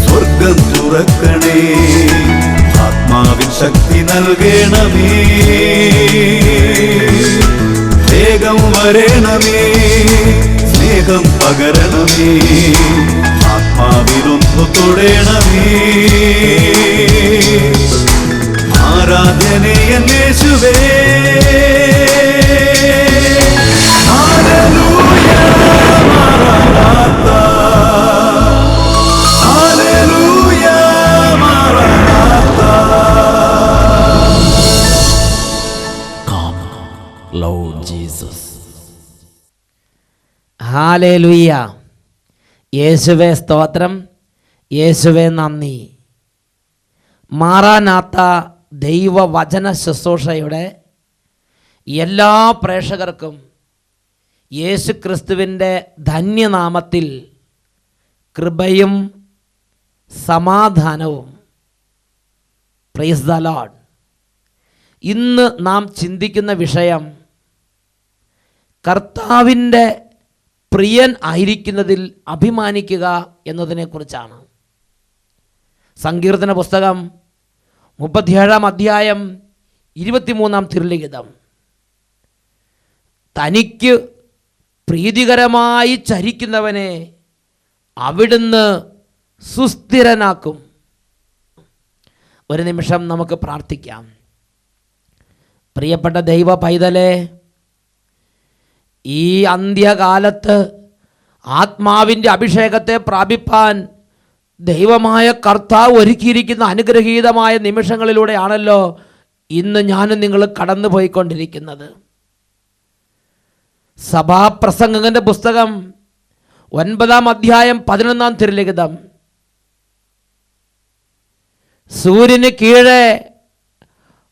സ്വർഗം തുറക്കണേ, ആത്മാവിൻ ശക്തി നൽകണമേ, വേഗം വരണമേ, സ്നേഹം പകരണമേ, ആത്മാവിലൊന്നു തൊടണമേ. ആരാധനയൻ യേശുവേ, ഹല്ലേലൂയ മാറാനാഥാ, ഹല്ലേലൂയ മാറാനാഥാ. Come, Lord Jesus. ഹല്ലേലൂയ. യേശുവേ സ്തോത്രം, യേശുവേ നന്ദി. മാറാനാത്ത ദൈവവചന ശുശ്രൂഷയുടെ എല്ലാ പ്രേക്ഷകർക്കും യേശു ക്രിസ്തുവിൻ്റെ ധന്യനാമത്തിൽ കൃപയും സമാധാനവും. Praise the Lord. ഇന്ന് നാം ചിന്തിക്കുന്ന വിഷയം കർത്താവിൻ്റെ പ്രിയൻ ആയിരിക്കുന്നതിൽ അഭിമാനിക്കുക എന്നതിനെക്കുറിച്ചാണ്. സങ്കീർത്തന പുസ്തകം 37 അധ്യായം 23 തിരുലിഖിതം. തനിക്ക് പ്രീതികരമായി ചരിക്കുന്നവനെ അവിടുന്ന് സുസ്ഥിരനാക്കും. ഒരു നിമിഷം നമുക്ക് പ്രാർത്ഥിക്കാം. പ്രിയപ്പെട്ട ദൈവ പൈതലേ, ഈ അന്ത്യകാലത്ത് ആത്മാവിൻ്റെ അഭിഷേകത്തെ പ്രാപിപ്പാൻ ദൈവമായ കർത്താവ് ഒരുക്കിയിരിക്കുന്ന അനുഗ്രഹീതമായ നിമിഷങ്ങളിലൂടെയാണല്ലോ ഇന്ന് ഞാനും നിങ്ങൾ കടന്നു പോയിക്കൊണ്ടിരിക്കുന്നത്. സഭാപ്രസംഗകന്റെ പുസ്തകം 9 അധ്യായം 11 തിരുലിഖിതം. സൂര്യന് കീഴെ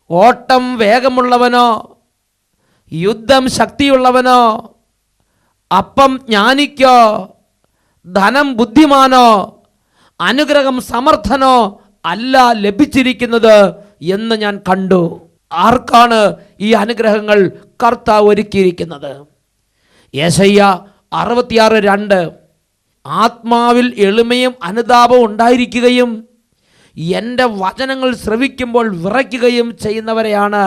ഓട്ടം വേഗമുള്ളവനോ, യുദ്ധം ശക്തിയുള്ളവനോ, അപ്പം ജ്ഞാനിക്കോ, ധനം ബുദ്ധിമാനോ, അനുഗ്രഹം സമർത്ഥനോ അല്ല ലഭിച്ചിരിക്കുന്നത് എന്ന് ഞാൻ കണ്ടു. ആർക്കാണ് ഈ അനുഗ്രഹങ്ങൾ കർത്താവ് ഒരുക്കിയിരിക്കുന്നത്? യെശയ്യ 66:2. ആത്മാവിൽ എളിമയും അനുതാപവും ഉണ്ടായിരിക്കുകയും എൻ്റെ വചനങ്ങൾ ശ്രവിക്കുമ്പോൾ വിറയ്ക്കുകയും ചെയ്യുന്നവരെയാണ്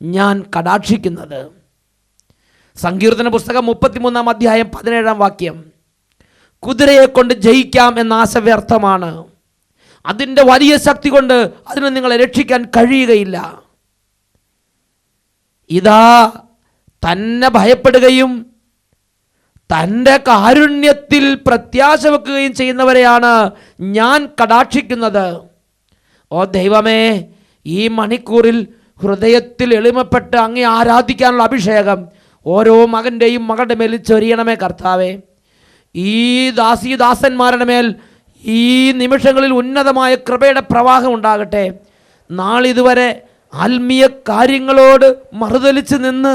ഞാൻ കടാക്ഷിക്കുന്നത്. സങ്കീർത്തന പുസ്തകം 33 അധ്യായം 17 വാക്യം. കുതിരയെ കൊണ്ട് ജയിക്കാം എന്ന ആശ വ്യർത്ഥമാണ്, അതിൻ്റെ വലിയ ശക്തി കൊണ്ട് അതിന് നിങ്ങളെ രക്ഷിക്കാൻ കഴിയുകയില്ല. ഇതാ തന്നെ ഭയപ്പെടുകയും തൻ്റെ കാരുണ്യത്തിൽ പ്രത്യാശ വെക്കുകയും ചെയ്യുന്നവരെയാണ് ഞാൻ കടാക്ഷിക്കുന്നത്. ഓ ദൈവമേ, ഈ മണിക്കൂറിൽ ഹൃദയത്തിൽ എളിമപ്പെട്ട് അങ്ങേ ആരാധിക്കാനുള്ള അഭിഷേകം ഓരോ മകൻ്റെയും മകളുടെ മേൽ ചൊരിയണമേ കർത്താവേ. ഈ ദാസന്മാരുടെ മേൽ ഈ നിമിഷങ്ങളിൽ ഉന്നതമായ കൃപയുടെ പ്രവാഹം ഉണ്ടാകട്ടെ. നാളിതുവരെ ആത്മീയ കാര്യങ്ങളോട് മറുതലിച്ച് നിന്ന്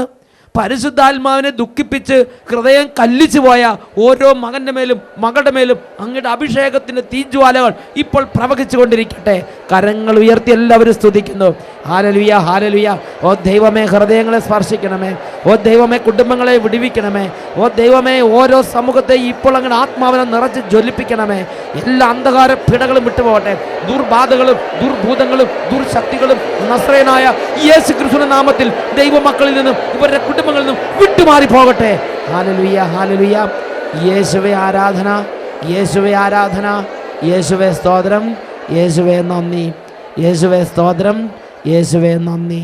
പരിശുദ്ധാത്മാവിനെ ദുഃഖിപ്പിച്ച് ഹൃദയം കല്ലിച്ചു പോയ ഓരോ മകൻ്റെ മേലും മകളുടെ മേലും അങ്ങയുടെ അഭിഷേകത്തിൻ്റെ തീജ്വാലകൾ ഇപ്പോൾ പ്രവഹിച്ചു കൊണ്ടിരിക്കട്ടെ. കരങ്ങൾ ഉയർത്തി എല്ലാവരും സ്തുതിക്കുന്നു. Hallelujah, hallelujah. ഓ ദൈവമേ, ഹൃദയങ്ങളെ സ്പർശിക്കണമേ. ഓ ദൈവമേ, കുടുംബങ്ങളെ വിടുവിക്കണമേ. ഓ ദൈവമേ, ഓരോ സമൂഹത്തെ ഇപ്പോൾ അങ്ങനെ ആത്മാവിനെ നിറച്ച് ജ്വലിപ്പിക്കണമേ. എല്ലാ അന്ധകാര പിടകളും വിട്ടുപോകട്ടെ. ദുർബാധകളും ദുർഭൂതങ്ങളും ദുർശക്തികളും നസ്രയനായ യേശു ക്രിസ്തുവിന്റെ നാമത്തിൽ ദൈവമക്കളിൽ നിന്നും ഇവരുടെ കുടുംബങ്ങളിൽ നിന്നും വിട്ടുമാറി പോകട്ടെ. Hallelujah, hallelujah. യേശുവേ ആരാധന, യേശുവേ ആരാധന, യേശുവേ സ്തോത്രം, യേശുവേ നന്ദി, യേശുവേ സ്തോത്രം, യേശുവേ നന്ദി.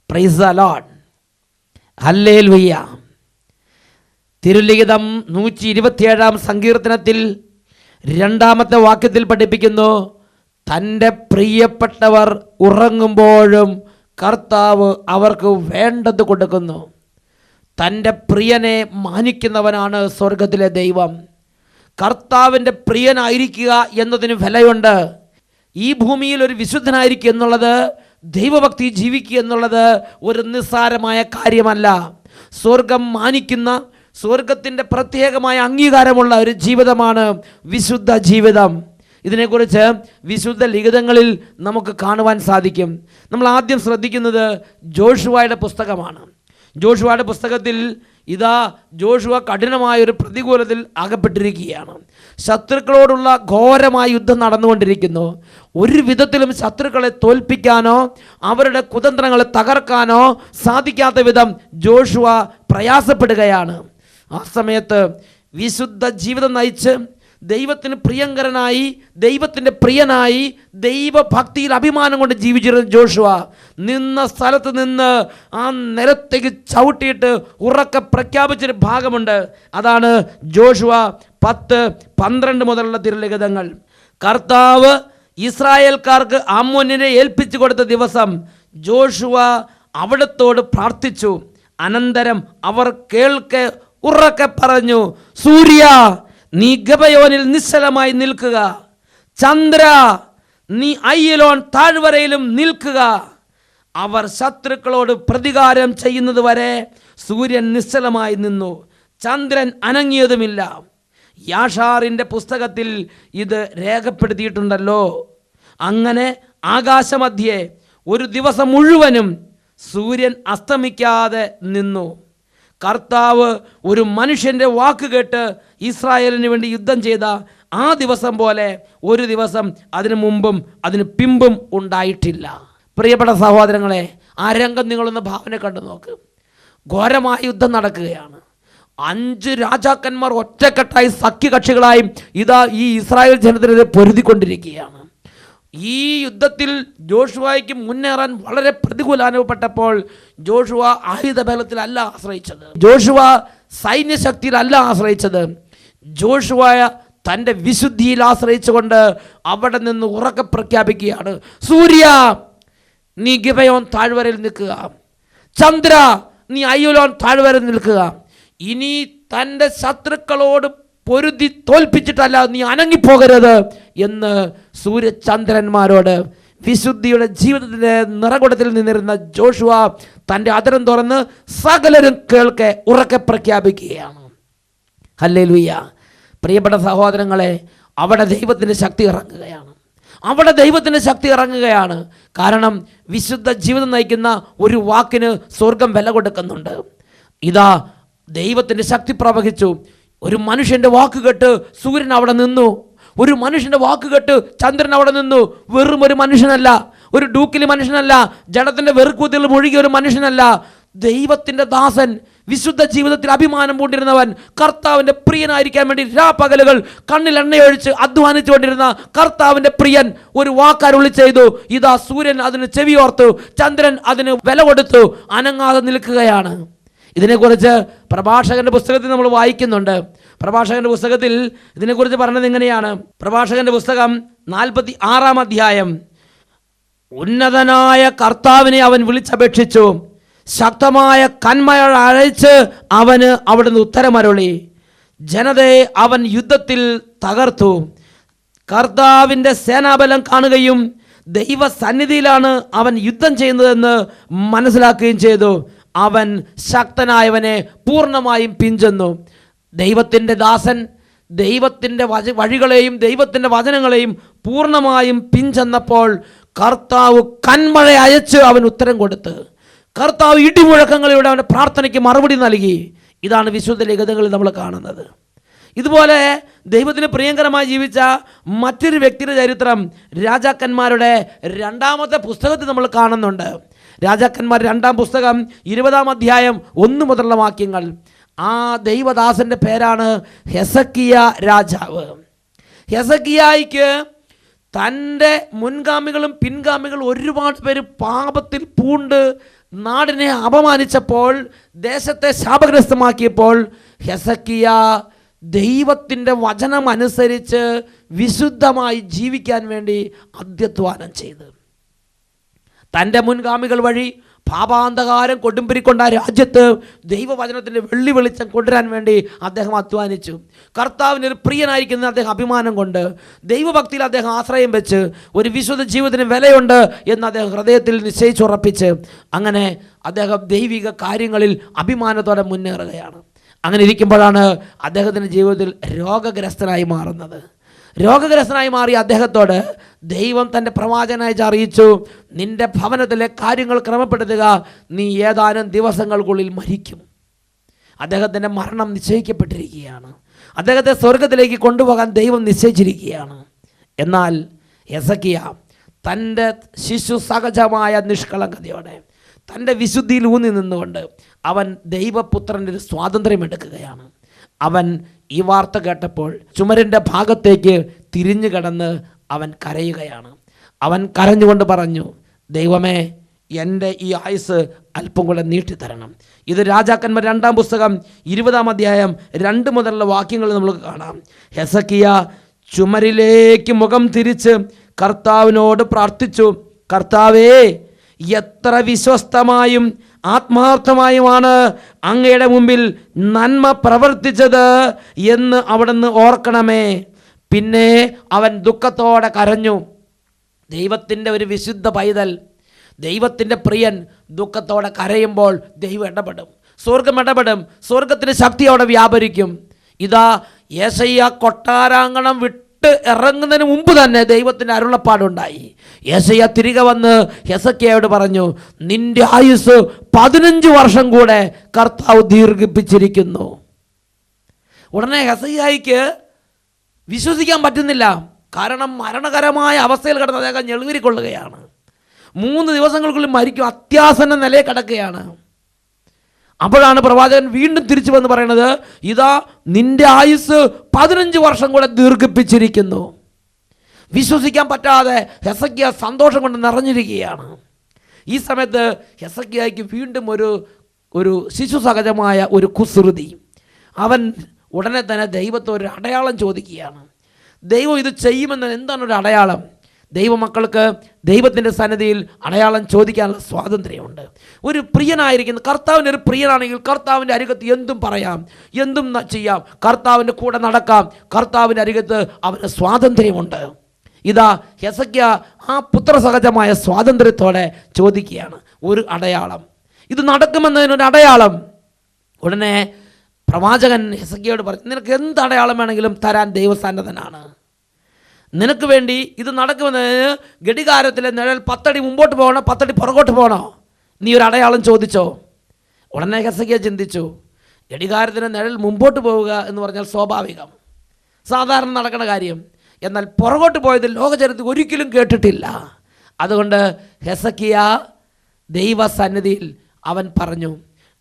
Praise the Lord. ഹല്ലേലൂയ. തിരുലിഖിതം 127 സങ്കീർത്തനത്തിൽ 2 വാക്യത്തിൽ പഠിപ്പിക്കുന്നു, തൻ്റെ പ്രിയപ്പെട്ടവർ ഉറങ്ങുമ്പോഴും കർത്താവ് അവർക്ക് വേണ്ടത് കൊടുക്കുന്നു. തൻ്റെ പ്രിയനെ മാനിക്കുന്നവനാണ് സ്വർഗത്തിലെ ദൈവം. കർത്താവിൻ്റെ പ്രിയനായിരിക്കുക എന്നതിന് വിലയുണ്ട്. ഈ ഭൂമിയിൽ ഒരു വിശുദ്ധനായിരിക്കുക എന്നുള്ളത്, ദൈവഭക്തി ജീവിക്കുക എന്നുള്ളത് ഒരു നിസ്സാരമായ കാര്യമല്ല. സ്വർഗം മാനിക്കുന്ന, സ്വർഗത്തിൻ്റെ പ്രത്യേകമായ അംഗീകാരമുള്ള ഒരു ജീവിതമാണ് വിശുദ്ധ ജീവിതം. ഇതിനെക്കുറിച്ച് വിശുദ്ധ ലിഖിതങ്ങളിൽ നമുക്ക് കാണുവാൻ സാധിക്കും. നമ്മൾ ആദ്യം ശ്രദ്ധിക്കുന്നത് ജോഷുവയുടെ പുസ്തകമാണ്. ജോഷുവയുടെ പുസ്തകത്തിൽ ഇതാ ജോഷുവ കഠിനമായൊരു പ്രതികൂലത്തിൽ അകപ്പെട്ടിരിക്കുകയാണ്. ശത്രുക്കളോടുള്ള ഘോരമായ യുദ്ധം നടന്നുകൊണ്ടിരിക്കുന്നു. ഒരു വിധത്തിലും ശത്രുക്കളെ തോൽപ്പിക്കാനോ അവരുടെ കുതന്ത്രങ്ങളെ തകർക്കാനോ സാധിക്കാത്ത വിധം ജോഷുവ പ്രയാസപ്പെടുകയാണ്. ആ സമയത്ത് വിശുദ്ധ ജീവിതം നയിച്ച് ദൈവത്തിന് പ്രിയങ്കരനായി, ദൈവത്തിൻ്റെ പ്രിയനായി, ദൈവഭക്തിയിൽ അഭിമാനം കൊണ്ട് ജീവിച്ചിരുന്ന ജോഷുവ നിന്ന സ്ഥലത്ത് നിന്ന് ആ നിലത്തേക്ക് ചവിട്ടിയിട്ട് ഉറക്കെ പ്രഖ്യാപിച്ചൊരു ഭാഗമുണ്ട്. അതാണ് ജോഷുവ 10:12 മുതലുള്ള തിരുലിഖിതങ്ങൾ. കർത്താവ് ഇസ്രായേൽക്കാർക്ക് അമ്മോന്യരെ ഏൽപ്പിച്ചു കൊടുത്ത ദിവസം ജോഷുവ അവിടത്തോട് പ്രാർത്ഥിച്ചു. അനന്തരം അവർ കേൾക്കെ ഉറക്കെ പറഞ്ഞു, സൂര്യ നീ ഗബയോനിൽ നിശ്ചലമായി നിൽക്കുക, ചന്ദ്ര നീ അയ്യലോൻ താഴ്വരയിലും നിൽക്കുക. അവർ ശത്രുക്കളോട് പ്രതികാരം ചെയ്യുന്നത് വരെ സൂര്യൻ നിശ്ചലമായി നിന്നു, ചന്ദ്രൻ അനങ്ങിയതുമില്ല. യാഷാറിൻ്റെ പുസ്തകത്തിൽ ഇത് രേഖപ്പെടുത്തിയിട്ടുണ്ടല്ലോ. അങ്ങനെ ആകാശമധ്യേ ഒരു ദിവസം മുഴുവനും സൂര്യൻ അസ്തമിക്കാതെ നിന്നു. കർത്താവ് ഒരു മനുഷ്യൻ്റെ വാക്ക് കേട്ട് ഇസ്രായേലിന് വേണ്ടി യുദ്ധം ചെയ്ത ആ ദിവസം പോലെ ഒരു ദിവസം അതിനു മുമ്പും അതിന് പിമ്പും ഉണ്ടായിട്ടില്ല. പ്രിയപ്പെട്ട സഹോദരങ്ങളെ, ആ രംഗം നിങ്ങളൊന്ന് ഭാവന കണ്ടു നോക്ക്. ഘോരമായ യുദ്ധം നടക്കുകയാണ്. 5 രാജാക്കന്മാർ ഒറ്റക്കെട്ടായി സഖ്യകക്ഷികളായും ഇതാ ഈ ഇസ്രായേൽ ജനത്തിനെതിരെ പൊരുതിക്കൊണ്ടിരിക്കുകയാണ്. ഈ യുദ്ധത്തിൽ ജോഷുവയ്ക്ക് മുന്നേറാൻ വളരെ പ്രതികൂല അനുഭവപ്പെട്ടപ്പോൾ ജോഷുവ ആയുധബലത്തിലല്ല ആശ്രയിച്ചത്, ജോഷുവ സൈന്യശക്തിയിലല്ല ആശ്രയിച്ചത്. ജോഷുവ തൻ്റെ വിശുദ്ധിയിൽ ആശ്രയിച്ചുകൊണ്ട് അവിടെ നിന്ന് ഉറക്കെ പ്രഖ്യാപിക്കുകയാണ്, സൂര്യ നീ ഗിബയോൻ താഴ്വരയിൽ നിൽക്കുക, ചന്ദ്ര നീ അയ്യലോൻ താഴ്വരയിൽ നിൽക്കുക. ഇനി തൻ്റെ ശത്രുക്കളോട് പൊരുതി തോൽപ്പിച്ചിട്ടല്ല നീ അനങ്ങിപ്പോകരുത് എന്ന് സൂര്യചന്ദ്രന്മാരോട് വിശുദ്ധിയുടെ ജീവിതത്തിൻ്റെ നിറകുടത്തിൽ നിന്നിരുന്ന ജോഷുവ തൻ്റെ അതിരം തുറന്ന് സകലരും കേൾക്കെ ഉറക്കെ പ്രഖ്യാപിക്കുകയാണ്. ഹല്ലേലൂയ. പ്രിയപ്പെട്ട സഹോദരങ്ങളെ, അവിടെ ദൈവത്തിൻ്റെ ശക്തി ഇറങ്ങുകയാണ്. അവിടെ ദൈവത്തിൻ്റെ ശക്തി ഇറങ്ങുകയാണ്. കാരണം വിശുദ്ധ ജീവിതം നയിക്കുന്ന ഒരു വാക്കിന് സ്വർഗം വില കൊടുക്കുന്നുണ്ട്. ഇതാ ദൈവത്തിൻ്റെ ശക്തി പ്രവഹിച്ചു. ഒരു മനുഷ്യൻ്റെ വാക്ക് കേട്ട് സൂര്യൻ അവിടെ നിന്നു. ഒരു മനുഷ്യൻ്റെ വാക്ക് കേട്ട് ചന്ദ്രൻ അവിടെ നിന്നു. വെറും ഒരു മനുഷ്യനല്ല, ഒരു ഡൂക്കിലി മനുഷ്യനല്ല, ജഡത്തിൻ്റെ വെറുക്കൂത്തിൽ മുഴുകിയ ഒരു മനുഷ്യനല്ല. ദൈവത്തിൻ്റെ ദാസൻ, വിശുദ്ധ ജീവിതത്തിൽ അഭിമാനം പൂണ്ടിരുന്നവൻ, കർത്താവിൻ്റെ പ്രിയനായിരിക്കാൻ വേണ്ടി രാപ്പകലുകൾ കണ്ണിൽ എണ്ണയൊഴിച്ച് അധ്വാനിച്ചുകൊണ്ടിരുന്ന കർത്താവിൻ്റെ പ്രിയൻ ഒരു വാക്കരുളി ചെയ്തു. ഇതാ സൂര്യൻ അതിന് ചെവിയോർത്തു, ചന്ദ്രൻ അതിന് വില കൊടുത്തു, അനങ്ങാതെ നിൽക്കുകയാണ്. ഇതിനെക്കുറിച്ച് പ്രഭാഷകൻ്റെ പുസ്തകത്തിൽ നമ്മൾ വായിക്കുന്നുണ്ട്. പ്രഭാഷകൻ്റെ പുസ്തകത്തിൽ ഇതിനെക്കുറിച്ച് പറഞ്ഞത് ഇങ്ങനെയാണ്. പ്രഭാഷകൻ്റെ പുസ്തകം 46-ാം അധ്യായം. ഉന്നതനായ കർത്താവിനെ അവൻ വിളിച്ചപേക്ഷിച്ചു, ശക്തമായ കന്മഴ അയച്ച് അവന് അവിടുന്ന് ഉത്തരമരുളി. ജനതയെ അവൻ യുദ്ധത്തിൽ തകർത്തു. കർത്താവിൻ്റെ സേനാബലം കാണുകയും ദൈവസന്നിധിയിലാണ് അവൻ യുദ്ധം ചെയ്യുന്നതെന്ന് മനസ്സിലാക്കുകയും ചെയ്തു. അവൻ ശക്തനായവനെ പൂർണ്ണമായും പിഞ്ചെന്നു. ദൈവത്തിൻ്റെ ദാസൻ ദൈവത്തിൻ്റെ വഴികളെയും ദൈവത്തിൻ്റെ വചനങ്ങളെയും പൂർണ്ണമായും പിഞ്ചെന്നപ്പോൾ കർത്താവ് കന്മഴ അയച്ച് അവൻ ഉത്തരം കൊടുത്ത്, കർത്താവ് ഇടിമുഴക്കങ്ങളിലൂടെ അവൻ്റെ പ്രാർത്ഥനയ്ക്ക് മറുപടി നൽകി. ഇതാണ് വിശുദ്ധ ലിഖിതങ്ങളിൽ നമ്മൾ കാണുന്നത്. ഇതുപോലെ ദൈവത്തിന് പ്രിയങ്കരമായി ജീവിച്ച മറ്റൊരു വ്യക്തിയുടെ ചരിത്രം രാജാക്കന്മാരുടെ 2-ാമത്തെ പുസ്തകത്തിൽ നമ്മൾ കാണുന്നുണ്ട്. രാജാക്കന്മാർ 2-ാം പുസ്തകം 20-ാം അധ്യായം 1 മുതലുള്ള വാക്യങ്ങൾ. ആ ദൈവദാസൻ്റെ പേരാണ് ഹെസക്കിയ രാജാവ്. ഹെസക്കിയായിക്ക് തൻ്റെ മുൻഗാമികളും പിൻഗാമികളും ഒരുപാട് പേര് പാപത്തിൽ പൂണ്ട് നാടിനെ അപമാനിച്ചപ്പോൾ, ദേശത്തെ ശാപഗ്രസ്തമാക്കിയപ്പോൾ ഹെസക്കിയ ദൈവത്തിൻ്റെ വചനം അനുസരിച്ച് വിശുദ്ധമായി ജീവിക്കാൻ വേണ്ടി അധ്വാനം ചെയ്ത് തൻ്റെ മുൻഗാമികൾ വഴി പാപാന്തകാരം കൊടുമ്പിരിക്കൊണ്ട രാജ്യത്ത് ദൈവവചനത്തിൻ്റെ വെള്ളി വെളിച്ചം കൊണ്ടുവരാൻ വേണ്ടി അദ്ദേഹം അധ്വാനിച്ചു. കർത്താവിന് ഒരു പ്രിയനായിരിക്കുന്ന അദ്ദേഹം അഭിമാനം കൊണ്ട് ദൈവഭക്തിയിൽ അദ്ദേഹം ആശ്രയം വെച്ച് ഒരു വിശുദ്ധ ജീവിതത്തിന് വിലയുണ്ട് എന്ന് അദ്ദേഹം ഹൃദയത്തിൽ നിശ്ചയിച്ചുറപ്പിച്ച് അങ്ങനെ അദ്ദേഹം ദൈവിക കാര്യങ്ങളിൽ അഭിമാനത്തോടെ മുന്നേറുകയാണ്. അങ്ങനെ ഇരിക്കുമ്പോഴാണ് അദ്ദേഹത്തിൻ്റെ ജീവിതത്തിൽ രോഗഗ്രസ്തനായി മാറുന്നത്. രോഗഗ്രസ്തനായി മാറിയ അദ്ദേഹത്തോട് ദൈവം തൻ്റെ പ്രവാചകനായി അറിയിച്ചു, നിന്റെ ഭവനത്തിലെ കാര്യങ്ങൾ ക്രമപ്പെടുത്തുക, നീ ഏതാനും ദിവസങ്ങൾക്കുള്ളിൽ മരിക്കും. അദ്ദേഹത്തിൻ്റെ മരണം നിശ്ചയിക്കപ്പെട്ടിരിക്കുകയാണ്. അദ്ദേഹത്തെ സ്വർഗത്തിലേക്ക് കൊണ്ടുപോകാൻ ദൈവം നിശ്ചയിച്ചിരിക്കുകയാണ്. എന്നാൽ ഹെസക്കിയ തൻ്റെ ശിശു സഹജമായ നിഷ്കളങ്കതയോടെ തൻ്റെ വിശുദ്ധിയിൽ ഊന്നി നിന്നുകൊണ്ട് അവൻ ദൈവപുത്രൻ്റെ ഒരു സ്വാതന്ത്ര്യം എടുക്കുകയാണ്. അവൻ ഈ വാർത്ത കേട്ടപ്പോൾ ചുമരിൻ്റെ ഭാഗത്തേക്ക് തിരിഞ്ഞു കിടന്ന് അവൻ കരയുകയാണ്. അവൻ കരഞ്ഞുകൊണ്ട് പറഞ്ഞു, ദൈവമേ, എൻ്റെ ഈ ആയുസ് അല്പം കൂടെ നീട്ടിത്തരണം. ഇത് രാജാക്കന്മാർ 2-ാം പുസ്തകം 20-ാം അധ്യായം 2 മുതലുള്ള വാക്യങ്ങൾ നമ്മൾ കാണാം. ഹെസക്കിയ ചുമരിലേക്ക് മുഖം തിരിച്ച് കർത്താവിനോട് പ്രാർത്ഥിച്ചു, കർത്താവേ, എത്ര വിശ്വസ്തമായും ആത്മാർത്ഥമായുമാണ് അങ്ങയുടെ മുമ്പിൽ നന്മ പ്രവർത്തിച്ചത് എന്ന് അവിടുന്ന് ഓർക്കണമേ. പിന്നെ അവൻ ദുഃഖത്തോടെ കരഞ്ഞു. ദൈവത്തിൻ്റെ ഒരു വിശുദ്ധ പൈതൽ, ദൈവത്തിൻ്റെ പ്രിയൻ ദുഃഖത്തോടെ കരയുമ്പോൾ ദൈവം ഇടപെടും, സ്വർഗം ഇടപെടും, സ്വർഗത്തിൻ്റെ ശക്തി അവിടെ വ്യാപരിക്കും. ഇതാ യേശയ്യ കൊട്ടാരാങ്കണം വിട്ട് ഇറങ്ങുന്നതിന് മുമ്പ് തന്നെ ദൈവത്തിൻ്റെ അരുളപ്പാടുണ്ടായി. യേശയ്യ തിരികെ വന്ന് ഹെസക്കിയയോട് പറഞ്ഞു, നിന്റെ ആയുസ് 15 വർഷം കൂടെ കർത്താവ് ദീർഘിപ്പിച്ചിരിക്കുന്നു. ഉടനെ ഹെസക്കിയായിക്ക് വിശ്വസിക്കാൻ പറ്റുന്നില്ല. കാരണം മരണകരമായ അവസ്ഥയിൽ കിടന്ന് അദ്ദേഹം ഞെളിവിരിക്കൊള്ളുകയാണ്. 3 ദിവസങ്ങൾക്കുള്ളിൽ മരിക്കും, അത്യാസന്ന നിലയിൽ കിടക്കുകയാണ്. അപ്പോഴാണ് പ്രവാചകൻ വീണ്ടും തിരിച്ചു വന്ന് പറയുന്നത്, ഇതാ നിന്റെ ആയുസ് 15 വർഷം കൂടെ ദീർഘിപ്പിച്ചിരിക്കുന്നു. വിശ്വസിക്കാൻ പറ്റാതെ ഹെസക്കിയ സന്തോഷം കൊണ്ട് നിറഞ്ഞിരിക്കുകയാണ്. ഈ സമയത്ത് ഹെസക്കിയായ്ക്ക് വീണ്ടും ഒരു ശിശു സഹജമായ ഒരു കുസൃതി. അവൻ ഉടനെ തന്നെ ദൈവത്തെ ഒരു അടയാളം ചോദിക്കുകയാണ്. ദൈവം ഇത് ചെയ്യുമെന്ന് എന്താണ് ഒരു അടയാളം? ദൈവമക്കൾക്ക് ദൈവത്തിൻ്റെ സന്നിധിയിൽ അടയാളം ചോദിക്കാനുള്ള സ്വാതന്ത്ര്യമുണ്ട്. ഒരു പ്രിയനായിരിക്കുന്ന കർത്താവിൻ്റെ ഒരു പ്രിയനാണെങ്കിൽ കർത്താവിൻ്റെ അരികത്ത് എന്തും പറയാം, എന്തും ചെയ്യാം, കർത്താവിൻ്റെ കൂടെ നടക്കാം. കർത്താവിൻ്റെ അരികത്ത് അവന് സ്വാതന്ത്ര്യമുണ്ട്. ഇതാ ഹെസക്കിയ ആ പുത്രസഹജമായ സ്വാതന്ത്ര്യത്തോടെ ചോദിക്കുകയാണ് ഒരു അടയാളം. ഇത് നടക്കുമെന്നതിനൊരു അടയാളം. ഉടനെ പ്രവാചകൻ ഹെസക്കിയോട് പറഞ്ഞു, നിനക്ക് എന്ത് അടയാളം വേണമെങ്കിലും തരാൻ ദൈവസന്നദ്ധനാണ്. നിനക്ക് വേണ്ടി ഇത് നടക്കുമെന്നതിന് ഘടികാരത്തിലെ നിഴൽ 10 അടി മുമ്പോട്ട് പോകണോ 10 അടി പുറകോട്ട് പോകണോ, നീ ഒരു അടയാളം ചോദിച്ചോ. ഉടനെ ഹെസക്കിയ ചിന്തിച്ചു, ഘടികാരത്തിൻ്റെ നിഴൽ മുമ്പോട്ട് പോവുക എന്ന് പറഞ്ഞാൽ സ്വാഭാവികം, സാധാരണ നടക്കുന്ന കാര്യം. എന്നാൽ പുറകോട്ട് പോയത് ലോകചരിത്രത്തിൽ ഒരിക്കലും കേട്ടിട്ടില്ല. അതുകൊണ്ട് ഹെസക്കിയ ദൈവസന്നിധിയിൽ അവൻ പറഞ്ഞു,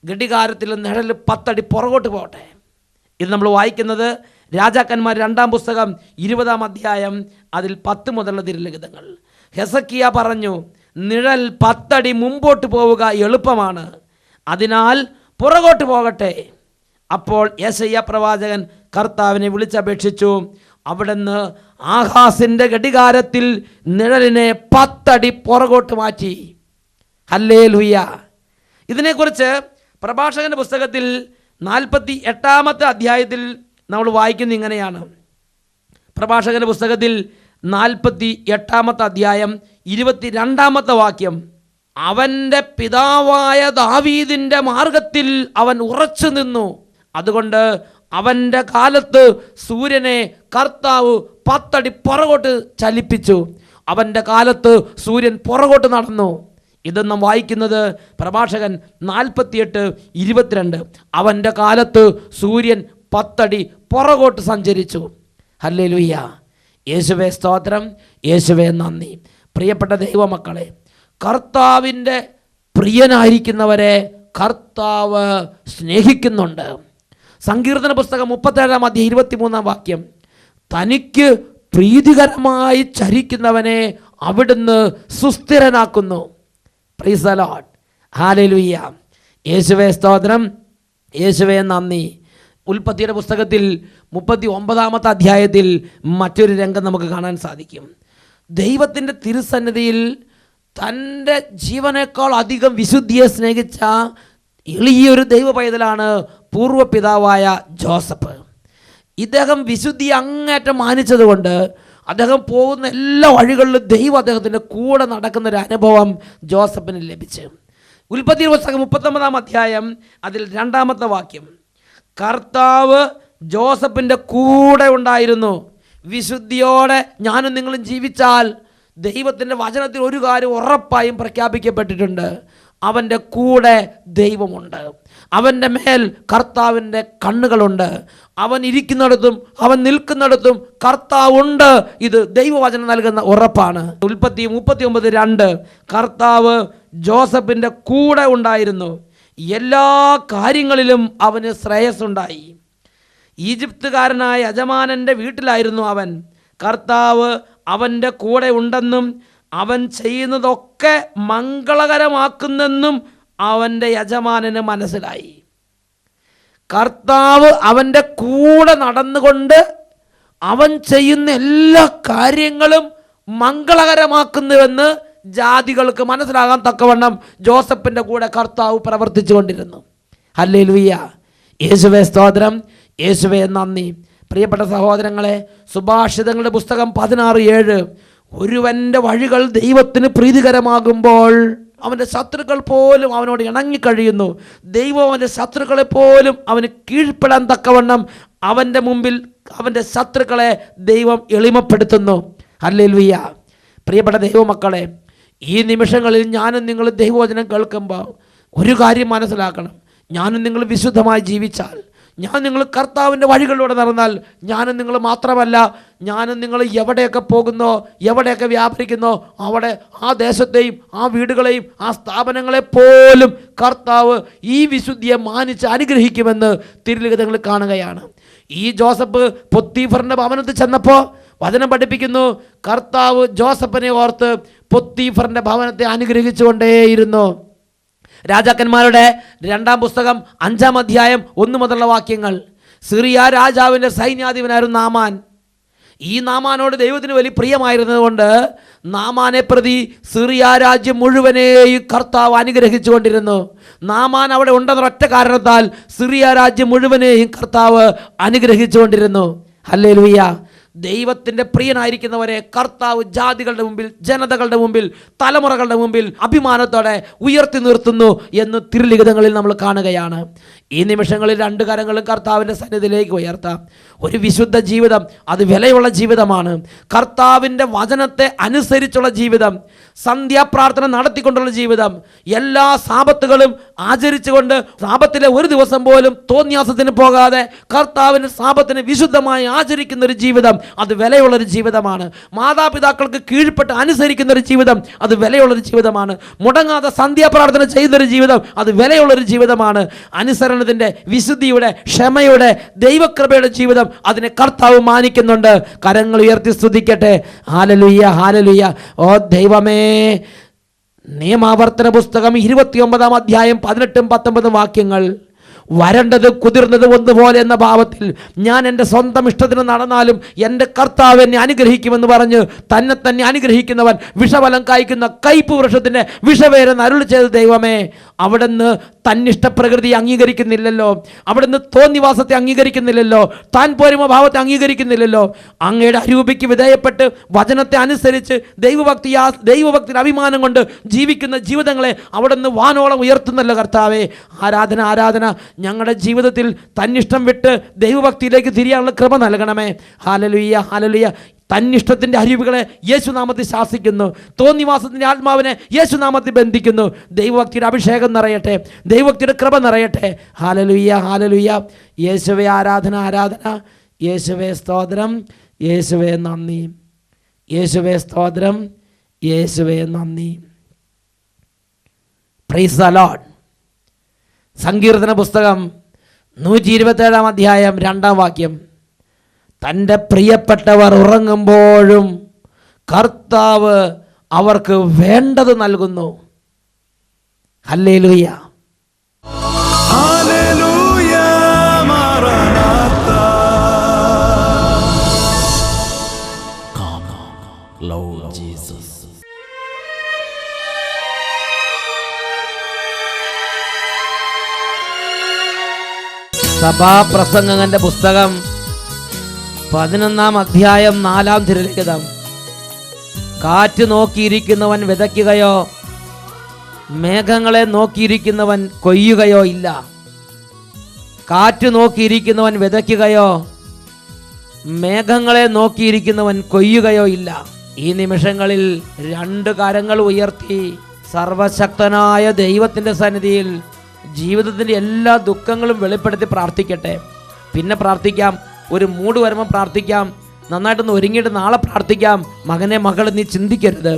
ഘടികാരത്തിൽ നിഴൽ 10 അടി പുറകോട്ട് പോകട്ടെ. ഇത് നമ്മൾ വായിക്കുന്നത് രാജാക്കന്മാർ 2-ാം പുസ്തകം 20-ാം അധ്യായം അതിൽ 10 മുതലുള്ള തിരുലിഖിതങ്ങൾ. ഹെസക്കിയ പറഞ്ഞു, നിഴൽ 10 അടി മുമ്പോട്ട് പോവുക എളുപ്പമാണ്, അതിനാൽ പുറകോട്ട് പോകട്ടെ. അപ്പോൾ യെശയ്യാ പ്രവാചകൻ കർത്താവിനെ വിളിച്ചപേക്ഷിച്ചു. അവിടുന്ന് ആഹാസിൻ്റെ ഘടികാരത്തിൽ നിഴലിനെ 10 അടി പുറകോട്ട് മാറ്റി. ഹല്ലേലൂയ. ഇതിനെക്കുറിച്ച് പ്രഭാഷകൻ്റെ പുസ്തകത്തിൽ 48-ാമത്തെ അധ്യായത്തിൽ നമ്മൾ വായിക്കുന്നത് ഇങ്ങനെയാണ്. പ്രഭാഷകൻ്റെ പുസ്തകത്തിൽ 48-ാമത്തെ അധ്യായം 22-ാമത്തെ വാക്യം, അവൻ്റെ പിതാവായ ദാവീദിൻ്റെ മാർഗത്തിൽ അവൻ ഉറച്ചു നിന്നു, അതുകൊണ്ട് അവൻ്റെ കാലത്ത് സൂര്യനെ കർത്താവ് 10 അടി പുറകോട്ട് ചലിപ്പിച്ചു. അവൻ്റെ കാലത്ത് സൂര്യൻ പുറകോട്ട് നടന്നു. ഇതെന്ന് വായിക്കുന്നത് പ്രഭാഷകൻ 48:22. അവൻ്റെ കാലത്ത് സൂര്യൻ 10 അടി പുറകോട്ട് സഞ്ചരിച്ചു. ഹല്ലേലൂയ. യേശുവേ സ്തോത്രം, യേശുവേ നന്ദി. പ്രിയപ്പെട്ട ദൈവമക്കളെ, കർത്താവിൻ്റെ പ്രിയനായിരിക്കുന്നവരെ കർത്താവ് സ്നേഹിക്കുന്നുണ്ട്. സങ്കീർത്തന പുസ്തകം 37-ാം അധ്യായം 23-ാം വാക്യം, തനിക്ക് പ്രീതികരമായി ചരിക്കുന്നവനെ അവിടുന്ന് സുസ്ഥിരനാക്കുന്നു. Praise the Lord. ഹല്ലേലൂയ. യേശുവേ സ്തോത്രം, യേശുവേ നന്ദി. ഉൽപ്പത്തിയുടെ പുസ്തകത്തിൽ 39-ാമത്തെ അധ്യായത്തിൽ മറ്റൊരു രംഗം നമുക്ക് കാണാൻ സാധിക്കും. ദൈവത്തിൻ്റെ തിരുസന്നിധിയിൽ തൻ്റെ ജീവനേക്കാൾ അധികം വിശുദ്ധിയെ സ്നേഹിച്ച എളിയൊരു ദൈവ പൈതലാണ് പൂർവ്വപിതാവായ ജോസഫ്. ഇദ്ദേഹം വിശുദ്ധിയെ അങ്ങേറ്റം മാനിച്ചതുകൊണ്ട് അദ്ദേഹം പോകുന്ന എല്ലാ വഴികളിലും ദൈവം അദ്ദേഹത്തിൻ്റെ കൂടെ നടക്കുന്നൊരു അനുഭവം ജോസഫിന് ലഭിച്ചു. ഉൽപ്പത്തി പുസ്തകം 39-ാം അധ്യായം അതിൽ 2-ാമത്തെ വാക്യം, കർത്താവ് ജോസഫിൻ്റെ കൂടെ ഉണ്ടായിരുന്നു, വിശുദ്ധിയോടെ ഞാനും നിങ്ങളും ജീവിച്ചാൽ ദൈവത്തിൻ്റെ വചനത്തിൽ ഒരു കാര്യം ഉറപ്പായും പ്രഖ്യാപിക്കപ്പെട്ടിട്ടുണ്ട്. അവൻ്റെ കൂടെ ദൈവമുണ്ട്. അവൻ്റെ മേൽ കർത്താവിൻ്റെ കണ്ണുകളുണ്ട്. അവൻ ഇരിക്കുന്നിടത്തും അവൻ നിൽക്കുന്നിടത്തും കർത്താവുണ്ട്. ഇത് ദൈവവചനം നൽകുന്ന ഉറപ്പാണ്. ഉൽപ്പത്തി 39:2 കർത്താവ് ജോസഫിൻ്റെ കൂടെ ഉണ്ടായിരുന്നു, എല്ലാ കാര്യങ്ങളിലും അവന് ശ്രേയസ്സുണ്ടായി. ഈജിപ്തുകാരനായ യജമാനൻ്റെ വീട്ടിലായിരുന്നു അവൻ. കർത്താവ് അവൻ്റെ കൂടെ ഉണ്ടെന്നും അവൻ ചെയ്യുന്നതൊക്കെ മംഗളകരമാക്കുന്നെന്നും അവൻ്റെ യജമാനന് മനസ്സിലായി. കർത്താവ് അവൻ്റെ കൂടെ നടന്നുകൊണ്ട് അവൻ ചെയ്യുന്ന എല്ലാ കാര്യങ്ങളും മംഗളകരമാക്കുന്നുവെന്ന് ജാതികൾക്ക് മനസ്സിലാകാൻ തക്കവണ്ണം ജോസഫിൻ്റെ കൂടെ കർത്താവ് പ്രവർത്തിച്ചു കൊണ്ടിരുന്നു. ഹല്ലേലൂയ, യേശുവേ സ്തോത്രം, യേശുവേ നന്ദി. പ്രിയപ്പെട്ട സഹോദരങ്ങളെ, സുഭാഷിതങ്ങളുടെ പുസ്തകം 16:7 ഒരുവൻ്റെ വഴികൾ ദൈവത്തിന് പ്രീതികരമാകുമ്പോൾ അവൻ്റെ ശത്രുക്കൾ പോലും അവനോട് ഇണങ്ങിക്കഴിയുന്നു. ദൈവം അവൻ്റെ ശത്രുക്കളെ പോലും അവന് കീഴ്പ്പെടാൻ തക്കവണ്ണം അവൻ്റെ മുമ്പിൽ അവൻ്റെ ശത്രുക്കളെ ദൈവം എളിമപ്പെടുത്തുന്നു. ഹല്ലേലൂയ. പ്രിയപ്പെട്ട ദൈവമക്കളെ, ഈ നിമിഷങ്ങളിൽ ഞാനും നിങ്ങൾ ദൈവവചനം കേൾക്കുമ്പോൾ ഒരു കാര്യം മനസ്സിലാക്കണം. ഞാനും നിങ്ങൾ വിശുദ്ധമായി ജീവിച്ചാൽ, ഞാൻ നിങ്ങൾ കർത്താവിൻ്റെ വഴികളിലൂടെ നടന്നാൽ, ഞാനും നിങ്ങൾ മാത്രമല്ല, ഞാനും നിങ്ങൾ എവിടെയൊക്കെ പോകുന്നോ, എവിടെയൊക്കെ വ്യാപരിക്കുന്നോ, അവിടെ ആ ദേശത്തെയും ആ വീടുകളെയും ആ സ്ഥാപനങ്ങളെ പോലും കർത്താവ് ഈ വിശുദ്ധിയെ മാനിച്ച് അനുഗ്രഹിക്കുമെന്ന് തിരുലിഖിതങ്ങൾ കാണുകയാണ്. ഈ ജോസഫ് പൊത്തീഫറിൻ്റെ ഭവനത്തിൽ ചെന്നപ്പോൾ വചനം പഠിപ്പിക്കുന്നു, കർത്താവ് ജോസഫിനെ ഓർത്ത് പൊത്തീഫറിൻ്റെ ഭവനത്തെ അനുഗ്രഹിച്ചുകൊണ്ടേയിരുന്നു. രാജാക്കന്മാരുടെ 2-ാം പുസ്തകം 5-ാം അധ്യായം 1 മുതലുള്ള വാക്യങ്ങൾ. സിറിയ രാജാവിൻ്റെ സൈന്യാധിപനായിരുന്നു നാമാൻ. ഈ നാമാനോട് ദൈവത്തിന് വലിയ പ്രിയമായിരുന്നതുകൊണ്ട് നാമാനെ പ്രതി സിറിയ രാജ്യം മുഴുവനെയും കർത്താവ് അനുഗ്രഹിച്ചു കൊണ്ടിരുന്നു. നാമാൻ അവിടെ ഉണ്ടെന്നൊരൊറ്റ കാരണത്താൽ സിറിയ രാജ്യം മുഴുവനെയും കർത്താവ് അനുഗ്രഹിച്ചു കൊണ്ടിരുന്നു. ഹല്ലേലൂയ. ദൈവത്തിൻ്റെ പ്രിയനായിരിക്കുന്നവരെ കർത്താവ് ജാതികളുടെ മുമ്പിൽ, ജനതകളുടെ മുമ്പിൽ, തലമുറകളുടെ മുമ്പിൽ അഭിമാനത്തോടെ ഉയർത്തി നിർത്തുന്നു എന്ന് തിരുലിഖിതങ്ങളിൽ നമ്മൾ കാണുകയാണ്. ഈ നിമിഷങ്ങളിൽ 2 കരങ്ങളും കർത്താവിൻ്റെ സന്നിധിയിലേക്ക് ഉയർത്താം. ഒരു വിശുദ്ധ ജീവിതം അത് വിലയുള്ള ജീവിതമാണ്. കർത്താവിൻ്റെ വചനത്തെ അനുസരിച്ചുള്ള ജീവിതം, സന്ധ്യാപ്രാർത്ഥന നടത്തിക്കൊണ്ടുള്ള ജീവിതം, എല്ലാ സാബത്തുകളും ആചരിച്ചുകൊണ്ട് സാബത്തിലെ ഒരു ദിവസം പോലും തോന്നിയാസത്തിന് പോകാതെ കർത്താവിൻ്റെ സാബത്തിനെ വിശുദ്ധമായി ആചരിക്കുന്ന ഒരു ജീവിതം അത് വിലയുള്ളൊരു ജീവിതമാണ്. മാതാപിതാക്കൾക്ക് കീഴ്പ്പെട്ട് അനുസരിക്കുന്ന ഒരു ജീവിതം അത് വിലയുള്ളൊരു ജീവിതമാണ്. മുടങ്ങാതെ സന്ധ്യാപ്രാർത്ഥന ചെയ്യുന്നൊരു ജീവിതം അത് വിലയുള്ളൊരു ജീവിതമാണ്. അനുസരണത്തിൻ്റെ, വിശുദ്ധിയുടെ, ക്ഷമയുടെ, ദൈവകൃപയുടെ ജീവിതം അതിനെ കർത്താവ് മാനിക്കുന്നുണ്ട്. കരങ്ങൾ ഉയർത്തി സ്തുതിക്കട്ടെ. Hallelujah, hallelujah. ഓ ദൈവമേ, നിയമാവർത്തന പുസ്തകം 29-ാം അധ്യായം 18-19 വാക്യങ്ങൾ. വരണ്ടത് കുതിർന്നത് ഒന്നുപോലെ എന്ന ഭാവത്തിൽ ഞാൻ എൻ്റെ സ്വന്തം ഇഷ്ടത്തിന് നടന്നാലും എൻ്റെ കർത്താവ് എന്നെ അനുഗ്രഹിക്കുമെന്ന് പറഞ്ഞ് തന്നെ അനുഗ്രഹിക്കുന്നവൻ വിഷഫലം കായ്ക്കുന്ന കയ്പ് വൃക്ഷത്തിൻ്റെ വിഷവേരെന്ന് അരുളി ചെയ്ത ദൈവമേ, അവിടുന്ന് തന്നിഷ്ടപ്രകൃതി അംഗീകരിക്കുന്നില്ലല്ലോ, അവിടുന്ന് തോന്നിവാസത്തെ അംഗീകരിക്കുന്നില്ലല്ലോ, താൻ പോരുമ ഭാവത്തെ അംഗീകരിക്കുന്നില്ലല്ലോ. അങ്ങയുടെ അരൂപിക്ക് വിധേയപ്പെട്ട് വചനത്തെ അനുസരിച്ച് ദൈവഭക്തിയിൽ അഭിമാനം കൊണ്ട് ജീവിക്കുന്ന ജീവിതങ്ങളെ അവിടുന്ന് വാനോളം ഉയർത്തുന്നല്ലോ കർത്താവേ. ആരാധന, ആരാധന. ഞങ്ങളുടെ ജീവിതത്തിൽ തന്നിഷ്ടം വിട്ട് ദൈവഭക്തിയിലേക്ക് തിരിയാനുള്ള കൃപ നൽകണമേ. Hallelujah, hallelujah. തന്നിഷ്ടത്തിൻ്റെ അരുവികളെ യേശുനാമത്തിൽ ശാസിക്കുന്നു. തോന്നിവാസത്തിൻ്റെ ആത്മാവിനെ യേശുനാമത്തിൽ ബന്ധിക്കുന്നു. ദൈവഭക്തിയുടെ അഭിഷേകം നിറയട്ടെ, ദൈവഭക്തിയുടെ കൃപ നിറയട്ടെ. Hallelujah, hallelujah. യേശുവേ ആരാധന, ആരാധന. യേശുവേ സ്തോത്രം, യേശുവേ നന്ദി. യേശുവേ സ്തോത്രം, യേശുവേ നന്ദി. Price the Lord. സങ്കീർത്തന പുസ്തകം 127-ാം അധ്യായം 2-ാം വാക്യം. തൻ്റെ പ്രിയപ്പെട്ടവർ ഉറങ്ങുമ്പോഴും കർത്താവ് അവർക്ക് വേണ്ടത് നൽകുന്നു. ഹല്ലേലൂയ, ഹല്ലേലൂയ, മാറാനാത്ത. Come, Lord Jesus. സഭാപ്രസംഗങ്ങളുടെ പുസ്തകം 11-ാം അധ്യായം 4-ാം തിരുലിഖിതം. കാറ്റ് നോക്കിയിരിക്കുന്നവൻ വിതയ്ക്കുകയോ മേഘങ്ങളെ നോക്കിയിരിക്കുന്നവൻ കൊയ്യുകയോ ഇല്ല. കാറ്റ് നോക്കിയിരിക്കുന്നവൻ വിതയ്ക്കുകയോ മേഘങ്ങളെ നോക്കിയിരിക്കുന്നവൻ കൊയ്യുകയോ ഇല്ല. ഈ നിമിഷങ്ങളിൽ 2 കരങ്ങൾ ഉയർത്തി സർവശക്തനായ ദൈവത്തിൻ്റെ സന്നിധിയിൽ ജീവിതത്തിൻ്റെ എല്ലാ ദുഃഖങ്ങളും വെളിപ്പെടുത്തി പ്രാർത്ഥിക്കട്ടെ. പിന്നെ പ്രാർത്ഥിക്കാം, ഒരു മൂഡ് വരുമ്പോൾ പ്രാർത്ഥിക്കാം, നന്നായിട്ടൊന്ന് ഒരുങ്ങിയിട്ട് നാളെ പ്രാർത്ഥിക്കാം. മകനെ മകളെ നീ ചിന്തിക്കരുത്.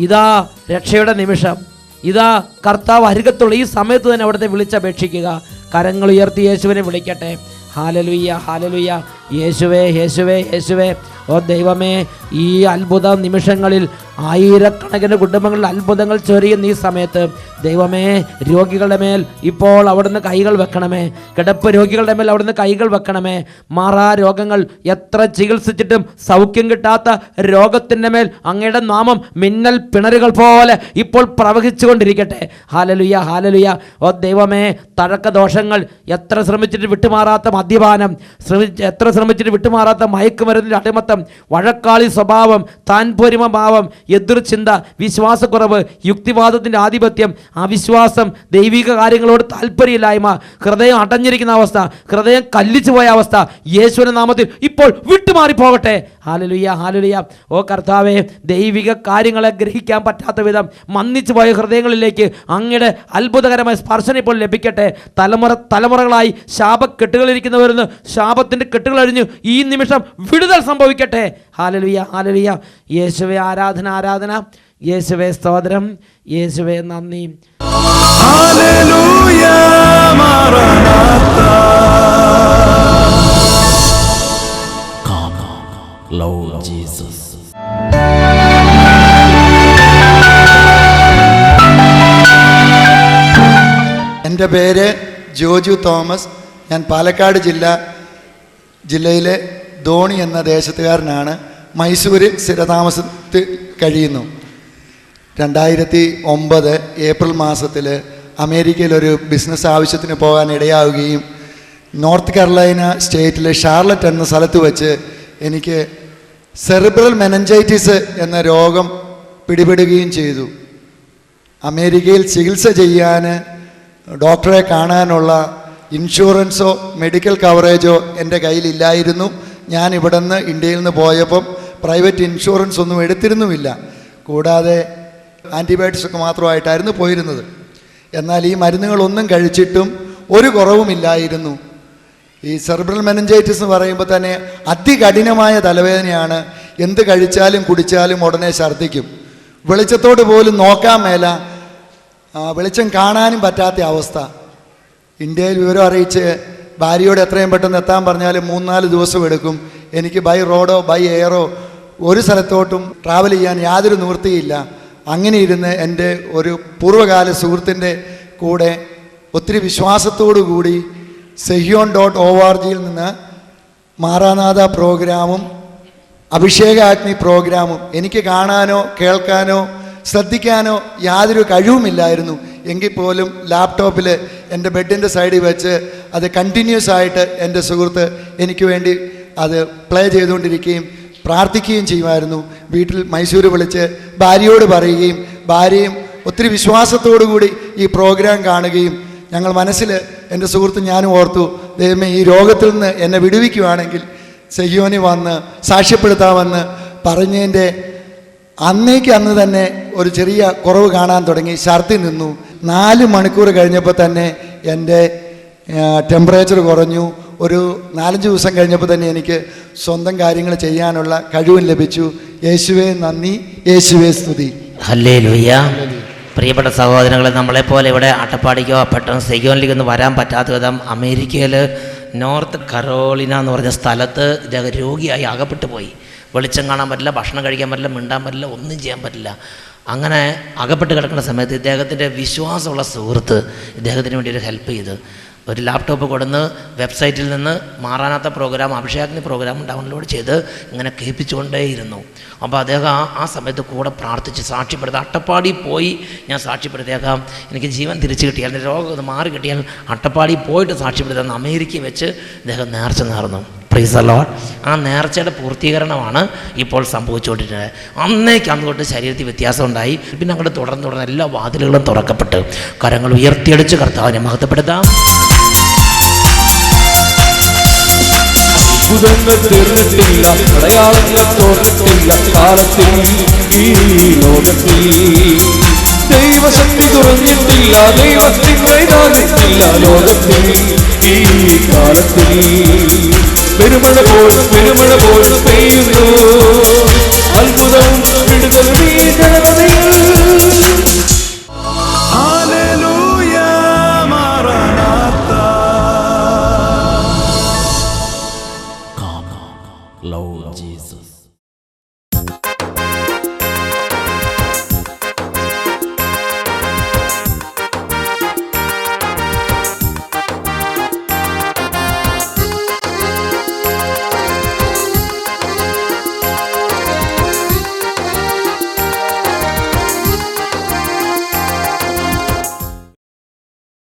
ഇതാ രക്ഷയുടെ നിമിഷം. ഇതാ കർത്താവ് അരികത്തുള്ള ഈ സമയത്ത് തന്നെ അവിടുത്തെ വിളിച്ചപേക്ഷിക്കുക. കരങ്ങൾ ഉയർത്തി യേശുവിനെ വിളിക്കട്ടെ. ഹാലലുയ്യ, ഹാലലുയ്യ. യേശുവേ, യേശുവേ, യേശുവേ. ഓ ദൈവമേ, ഈ അത്ഭുത നിമിഷങ്ങളിൽ ആയിരക്കണക്കിന് കുടുംബങ്ങളിൽ അത്ഭുതങ്ങൾ ചൊരിയുന്ന ഈ സമയത്ത് ദൈവമേ, രോഗികളുടെ മേൽ ഇപ്പോൾ അവിടുന്ന് കൈകൾ വെക്കണമേ. കിടപ്പ് രോഗികളുടെ മേൽ അവിടുന്ന് കൈകൾ വെക്കണമേ. മാറാ രോഗങ്ങൾ, എത്ര ചികിത്സിച്ചിട്ടും സൗഖ്യം കിട്ടാത്ത രോഗത്തിൻ്റെ മേൽ അങ്ങയുടെ നാമം മിന്നൽ പിണരുകൾ പോലെ ഇപ്പോൾ പ്രവഹിച്ചു കൊണ്ടിരിക്കട്ടെ. ഹാലലുയ, ഹാലലുയ. ഓ ദൈവമേ, തഴക്കദോഷങ്ങൾ, എത്ര ശ്രമിച്ചിട്ട് വിട്ടുമാറാത്ത മദ്യപാനം, എത്ര ശ്രമിച്ചിട്ട് വിട്ടുമാറാത്ത മയക്കുമരുന്നിൻ്റെ അടിമത്തം, വഴക്കാളി സ്വഭാവം, താൻപോരിമ ഭാവം, എതിർചിന്ത, വിശ്വാസക്കുറവ്, യുക്തിവാദത്തിൻ്റെ ആധിപത്യം, അവിശ്വാസം, ദൈവിക കാര്യങ്ങളോട് താല്പര്യമില്ലായ്മ, ഹൃദയം അടഞ്ഞിരിക്കുന്ന അവസ്ഥ, ഹൃദയം കല്ലിച്ചു പോയ അവസ്ഥ യേശുവിന്റെ നാമത്തിൽ ഇപ്പോൾ വിട്ടുമാറിപ്പോകട്ടെ. ഹാലലുയ, ഹാലലുയ. ഓ കർത്താവേ, ദൈവിക കാര്യങ്ങളെ ഗ്രഹിക്കാൻ പറ്റാത്ത വിധം മന്ദിച്ചു പോയ ഹൃദയങ്ങളിലേക്ക് അങ്ങയുടെ അത്ഭുതകരമായ സ്പർശനം ഇപ്പോൾ ലഭിക്കട്ടെ. തലമുറകളായി ശാപക്കെട്ടുകളിരിക്കുന്നവരുന്ന് ശാപത്തിൻ്റെ കെട്ടുകൾ അഴിഞ്ഞു ഈ നിമിഷം വിടുതൽ സംഭവിക്കട്ടെ. ഹാലലുയ, ഹാലലുയ. യേശുവേ ആരാധന, ആരാധന. യേശുവേ സ്തോത്രം, യേശുവേ നന്ദി. ഹല്ലേലൂയ, മാറാനാത്ത. Come, Lord Jesus. എൻ്റെ പേര് ജോജു തോമസ്. ഞാൻ പാലക്കാട് ജില്ലയിലെ ധോണി എന്ന ദേശത്തുകാരനാണ്. മൈസൂരിൽ സ്ഥിരതാമസത്തിൽ കഴിയുന്നു. 2009 ഏപ്രിൽ മാസത്തിൽ അമേരിക്കയിലൊരു ബിസിനസ് ആവശ്യത്തിന് പോകാൻ ഇടയാവുകയും നോർത്ത് കരോലൈന സ്റ്റേറ്റിലെ ഷാർലറ്റ് എന്ന സ്ഥലത്ത് വെച്ച് എനിക്ക് സെറിബ്രൽ മെനഞ്ചൈറ്റിസ് എന്ന രോഗം പിടിപെടുകയും ചെയ്തു. അമേരിക്കയിൽ ചികിത്സ ചെയ്യാൻ ഡോക്ടറെ കാണാനുള്ള ഇൻഷുറൻസോ മെഡിക്കൽ കവറേജോ എൻ്റെ കയ്യിലില്ലായിരുന്നു. ഞാൻ ഇവിടെ നിന്ന് ഇന്ത്യയിൽ നിന്ന് പോയപ്പം പ്രൈവറ്റ് ഇൻഷുറൻസ് ഒന്നും എടുത്തിരുന്നുമില്ല. കൂടാതെ ആൻറ്റിബയോട്ടിക്സ് ഒക്കെ മാത്രമായിട്ടായിരുന്നു പോയിരുന്നത്. എന്നാൽ ഈ മരുന്നുകളൊന്നും കഴിച്ചിട്ടും ഒരു കുറവുമില്ലായിരുന്നു. ഈ സെറിബ്രൽ മെനഞ്ചൈറ്റിസ് എന്ന് പറയുമ്പോൾ തന്നെ അതികഠിനമായ തലവേദനയാണ്. എന്ത് കഴിച്ചാലും കുടിച്ചാലും ഉടനെ ഛർദ്ദിക്കും. വെളിച്ചത്തോട് പോലും നോക്കാൻ മേല, വെളിച്ചം കാണാനും പറ്റാത്ത അവസ്ഥ. ഇന്ത്യയിൽ വിവരം അറിയിച്ച് ഭാര്യയോട് എത്രയും പെട്ടെന്ന് എത്താൻ പറഞ്ഞാലും 3-4 ദിവസം എടുക്കും. എനിക്ക് ബൈ റോഡോ ബൈ എയറോ ഒരു സ്ഥലത്തോട്ടും ട്രാവൽ ചെയ്യാൻ യാതൊരു നിവൃത്തിയില്ല. അങ്ങനെ ഇരുന്ന് എൻ്റെ ഒരു പൂർവ്വകാല സുഹൃത്തിൻ്റെ കൂടെ ഒത്തിരി വിശ്വാസത്തോടു കൂടി sehion.org നിന്ന് മാറാനാഥ പ്രോഗ്രാമും അഭിഷേകാഗ്നി പ്രോഗ്രാമും എനിക്ക് കാണാനോ കേൾക്കാനോ ശ്രദ്ധിക്കാനോ യാതൊരു കഴിവുമില്ലായിരുന്നു. എങ്കിൽ പോലും ലാപ്ടോപ്പിൽ എൻ്റെ ബെഡിൻ്റെ സൈഡിൽ വെച്ച് അത് കണ്ടിന്യൂസ് ആയിട്ട് എൻ്റെ സുഹൃത്ത് എനിക്ക് വേണ്ടി അത് പ്ലേ ചെയ്തുകൊണ്ടിരിക്കുകയും പ്രാർത്ഥിക്കുകയും ചെയ്യുമായിരുന്നു. വീട്ടിൽ മൈസൂർ വിളിച്ച് ഭാര്യയോട് പറയുകയും ഭാര്യയും ഒത്തിരി വിശ്വാസത്തോടു കൂടി ഈ പ്രോഗ്രാം കാണുകയും ഞങ്ങൾ മനസ്സിൽ എൻ്റെ സുഹൃത്ത് ഞാനും ഓർത്തു, ദൈവമേ ഈ രോഗത്തിൽ നിന്ന് എന്നെ വിടുവിക്കുകയാണെങ്കിൽ സെഹിയോനി വന്ന് സാക്ഷ്യപ്പെടുത്താമെന്ന് പറഞ്ഞതിൻ്റെ അന്ന് തന്നെ ഒരു ചെറിയ കുറവ് കാണാൻ തുടങ്ങി. ഛർദി നിന്നു. 4 മണിക്കൂർ കഴിഞ്ഞപ്പോൾ തന്നെ എൻ്റെ ടെമ്പറേച്ചർ കുറഞ്ഞു. ഒരു 4-5 ദിവസം കഴിഞ്ഞപ്പോൾ തന്നെ എനിക്ക് സ്വന്തം കാര്യങ്ങൾ ചെയ്യാനുള്ള കഴിവും ലഭിച്ചു. യേശുവേ നന്ദി, യേശുവേ സ്തുതി. ഹല്ലേലൂയ. പ്രിയപ്പെട്ട സഹോദരങ്ങളെ, നമ്മളെപ്പോലെ ഇവിടെ അട്ടപ്പാടിക്കോ പെട്ടെന്ന് സെഹിയോനിലേക്ക് ഒന്നും വരാൻ പറ്റാത്ത വിധം അമേരിക്കയിൽ നോർത്ത് കരോളിന എന്ന് പറഞ്ഞ സ്ഥലത്ത് ഇദ്ദേഹം രോഗിയായി അകപ്പെട്ടു പോയി. വെളിച്ചം കാണാൻ പറ്റില്ല, ഭക്ഷണം കഴിക്കാൻ പറ്റില്ല, മിണ്ടാൻ പറ്റില്ല, ഒന്നും ചെയ്യാൻ പറ്റില്ല. അങ്ങനെ അകപ്പെട്ട് കിടക്കുന്ന സമയത്ത് ഇദ്ദേഹത്തിൻ്റെ വിശ്വാസമുള്ള സുഹൃത്ത് ഇദ്ദേഹത്തിന് വേണ്ടി ഒരു ഹെൽപ്പ് ചെയ്ത് ഒരു ലാപ്ടോപ്പ് കൊടുന്ന് വെബ്സൈറ്റിൽ നിന്ന് മാറാനാത്ത പ്രോഗ്രാം അഭിഷേകാഗ്നി പ്രോഗ്രാം ഡൗൺലോഡ് ചെയ്ത് ഇങ്ങനെ കേൾപ്പിച്ചുകൊണ്ടേയിരുന്നു. അപ്പോൾ അദ്ദേഹം ആ സമയത്ത് കൂടെ പ്രാർത്ഥിച്ച് സാക്ഷ്യപ്പെടുത്തുക. അട്ടപ്പാടി പോയി ഞാൻ സാക്ഷ്യപ്പെടുത്തിയേക്കാം, എനിക്ക് ജീവൻ തിരിച്ചു കിട്ടിയാൽ, എൻ്റെ രോഗം ഒന്ന് മാറി കിട്ടിയാൽ അട്ടപ്പാടി പോയിട്ട് സാക്ഷ്യപ്പെടുത്താമെന്ന് അമേരിക്കയിൽ വെച്ച് ഇദ്ദേഹം നേർച്ച നേർന്നു. Price the Lord. ആ നേർച്ചയുടെ പൂർത്തീകരണമാണ് ഇപ്പോൾ സംഭവിച്ചുകൊണ്ടിരുന്നത്. അന്ന് തൊട്ട് ശരീരത്തിൽ വ്യത്യാസം ഉണ്ടായി. പിന്നെ അങ്ങോട്ട് തുടർന്ന് എല്ലാ വാതിലുകളും തുറക്കപ്പെട്ട് കരങ്ങൾ ഉയർത്തിയടിച്ച് കർത്താവിനെ മഹത്വപ്പെടുത്താം. അത്ഭുതങ്ങൾ തീർന്നിട്ടില്ല, അടയാളങ്ങൾ തോന്നിട്ടില്ല കാലത്തിൽ ഈ ലോകത്തിൽ. ദൈവശക്തി കുറഞ്ഞിട്ടില്ല, ദൈവത്തിൻ വൈകാതിട്ടില്ല ലോകത്തിൽ ഈ കാലത്തിൽ. പെരുമഴ പോൽ പെയ്യുന്നു, അത്ഭുതം വിടുതലും ഈ ജനതയിൽ. ഹല്ലേലൂയ മാറാനാത്ത. Come, Lord Jesus.